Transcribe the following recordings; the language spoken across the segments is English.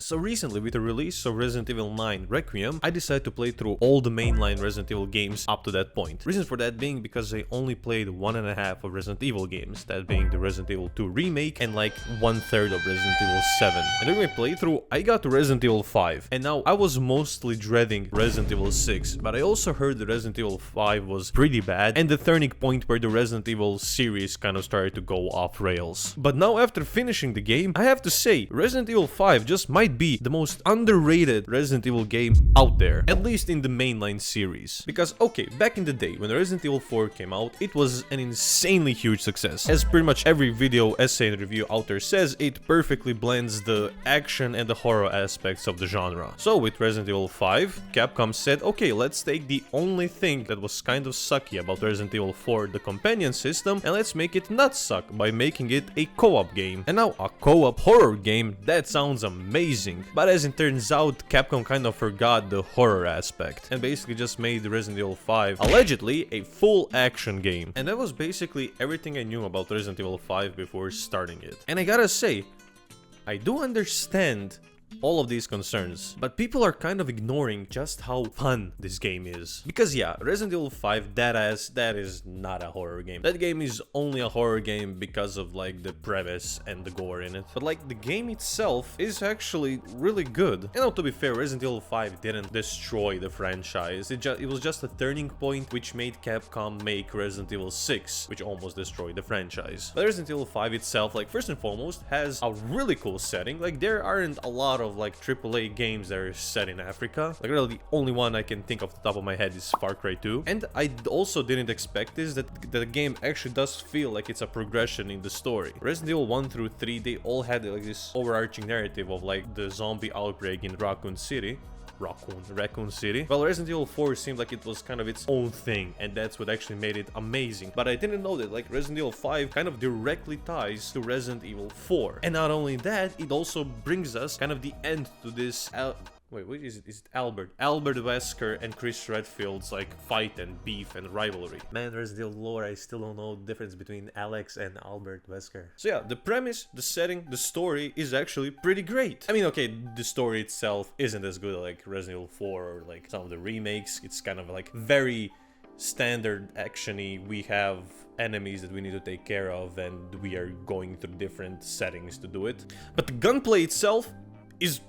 So recently, with the release of Resident Evil 9 Requiem, I decided to play through all the mainline Resident Evil games up to that point. Reasons for that being because I only played 1.5 of Resident Evil games, that being the Resident Evil 2 remake and like 1/3 of Resident Evil 7. And during my playthrough, I got to Resident Evil 5, and now I was mostly dreading Resident Evil 6, but I also heard that Resident Evil 5 was pretty bad, and the turning point where the Resident Evil series kind of started to go off rails. But now after finishing the game, I have to say, Resident Evil 5 just might be the most underrated Resident Evil game out there, at least in the mainline series. Because okay, back in the day when Resident Evil 4 came out, it was an insanely huge success. As pretty much every video, essay and review out there says, it perfectly blends the action and the horror aspects of the genre. So with Resident Evil 5, Capcom said, okay, let's take the only thing that was kind of sucky about Resident Evil 4, the companion system, and let's make it not suck by making it a co-op game. And now a co-op horror game, that sounds amazing. But as it turns out, Capcom kind of forgot the horror aspect and basically just made Resident Evil 5 allegedly a full action game. And that was basically everything I knew about Resident Evil 5 before starting it. And I gotta say, I do understand all of these concerns, but people are kind of ignoring just how fun this game is. Because yeah, Resident Evil 5, that is not a horror game. That game is only a horror game because of like the premise and the gore in it. But like the game itself is actually really good. And now to be fair, Resident Evil 5 didn't destroy the franchise. It was just a turning point which made Capcom make Resident Evil 6, which almost destroyed the franchise. But Resident Evil 5 itself, like first and foremost, has a really cool setting. Like there aren't a lot of like AAA games that are set in Africa. Like really the only one I can think off the top of my head is Far Cry 2. And I also didn't expect this, that the game actually does feel like it's a progression in the story. Resident Evil 1 through 3, they all had like this overarching narrative of like the zombie outbreak in Raccoon City. Well, Resident Evil 4 seemed like it was kind of its own thing, and that's what actually made it amazing. But I didn't know that like Resident Evil 5 kind of directly ties to Resident Evil 4. And not only that, it also brings us kind of the end to this wait, what is it? Is it Albert Wesker and Chris Redfield's like fight and beef and rivalry? Man, Resident Evil lore, I still don't know the difference between Alex and Albert Wesker. So yeah, the premise, the setting, the story is actually pretty great. I mean, okay, the story itself isn't as good like Resident Evil 4 or like some of the remakes. It's kind of like very standard actiony. We have enemies that we need to take care of and we are going through different settings to do it. But the gunplay itself is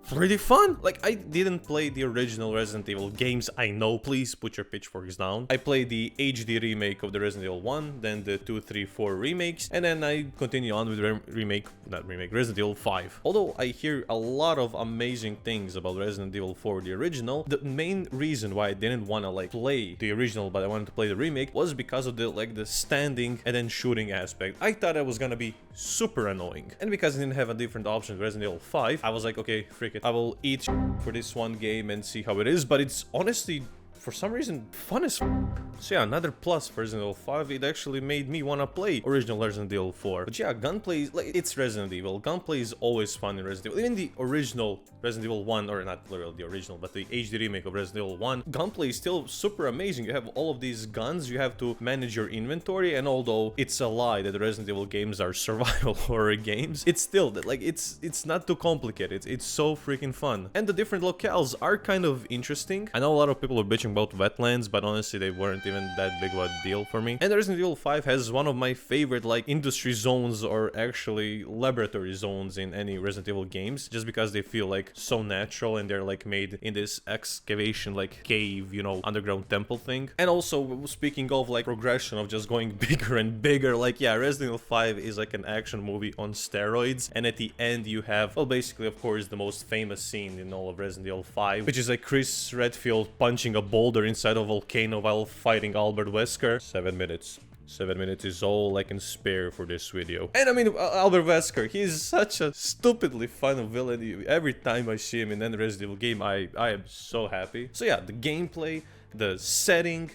pretty fun. Like, I didn't play the original Resident Evil games. I know, please put your pitchforks down. I played the HD remake of the Resident Evil 1, then the 2, 3, 4 remakes, and then I continue on with Resident Evil 5. Although I hear a lot of amazing things about Resident Evil 4, the original, the main reason why I didn't want to like play the original but I wanted to play the remake was because of the standing and then shooting aspect. I thought it was gonna be super annoying. And because I didn't have a different option with Resident Evil 5, I was like, okay, frick it. I will eat for this one game and see how it is, but it's honestly, for some reason, fun as so yeah, another plus for Resident Evil 5, it actually made me want to play original Resident Evil 4. But yeah, gunplay, like, it's Resident Evil. Gunplay is always fun in Resident Evil. Even the original Resident Evil 1, or not literally the original, but the HD remake of Resident Evil 1, gunplay is still super amazing. You have all of these guns, you have to manage your inventory, and although it's a lie that the Resident Evil games are survival horror games, it's still, like, it's not too complicated. It's so freaking fun. And the different locales are kind of interesting. I know a lot of people are bitching about wetlands, but honestly, they weren't even that big of a deal for me. And Resident Evil 5 has one of my favorite like industry zones, or actually laboratory zones in any Resident Evil games, just because they feel like so natural and they're like made in this excavation like cave, you know, underground temple thing. And also, speaking of like progression of just going bigger and bigger, like yeah, Resident Evil 5 is like an action movie on steroids, and at the end you have, well, basically of course the most famous scene in all of Resident Evil 5, which is like Chris Redfield punching a boulder inside a volcano while fighting Albert Wesker. 7 minutes. 7 minutes is all I can spare for this video. And I mean, Albert Wesker, he's such a stupidly fun villain. Every time I see him in any Resident Evil game, I am so happy. So yeah, the gameplay, the setting,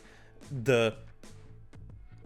the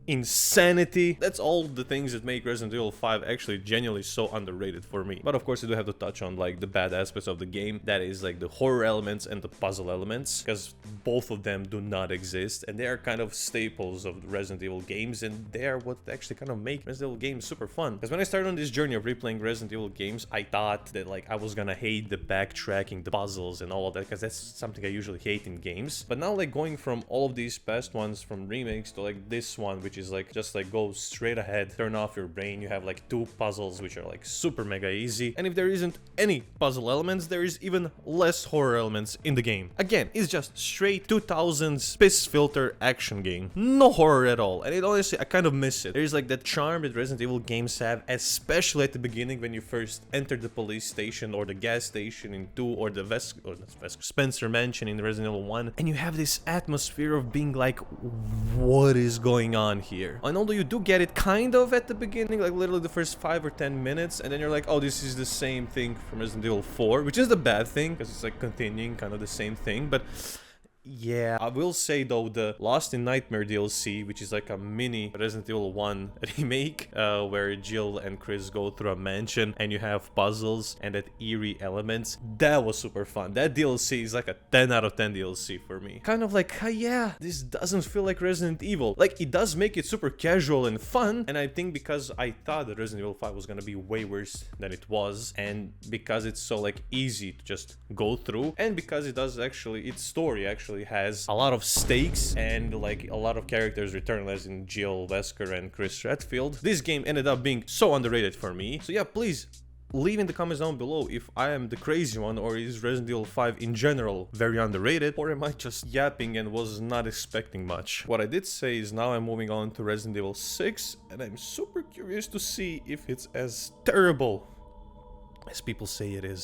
insanity. That's all the things that make Resident Evil 5 actually genuinely so underrated for me. But of course, I do have to touch on like the bad aspects of the game. That is like the horror elements and the puzzle elements, because both of them do not exist, and they are kind of staples of the Resident Evil games, and they are what actually kind of make Resident Evil games super fun. Because when I started on this journey of replaying Resident Evil games, I thought that like I was gonna hate the backtracking, the puzzles and all of that, because that's something I usually hate in games. But now like going from all of these past ones, from remakes to like this one, which is like just like go straight ahead, turn off your brain, you have like 2 puzzles which are like super mega easy, and if there isn't any puzzle elements, there is even less horror elements in the game. Again, it's just straight 2000s piss filter action game, no horror at all, and it honestly I kind of miss it. There's like that charm that Resident Evil games have, especially at the beginning when you first enter the police station or the gas station in 2, or the Spencer Mansion in Resident Evil 1, and you have this atmosphere of being like, what is going on here? And although you do get it kind of at the beginning, like literally the first 5 or 10 minutes, and then you're like, oh, this is the same thing from Resident Evil 4, which is the bad thing, because it's like continuing kind of the same thing. But yeah, I will say though, the Lost in Nightmare DLC, which is like a mini Resident Evil 1 remake, where Jill and Chris go through a mansion and you have puzzles and that eerie elements, that was super fun. That DLC is like a 10 out of 10 DLC for me. Kind of like, yeah, this doesn't feel like Resident Evil. Like, it does make it super casual and fun, and I think because I thought that Resident Evil 5 was gonna be way worse than it was, and because it's so like easy to just go through, and because it does actually, its story actually has a lot of stakes and like a lot of characters return, as in Jill, Wesker and Chris Redfield, this game ended up being so underrated for me. So yeah, please leave in the comments down below if I am the crazy one, or is Resident Evil 5 in general very underrated, or am I just yapping and was not expecting much. What I did say is now I'm moving on to Resident Evil 6, and I'm super curious to see if it's as terrible as people say it is.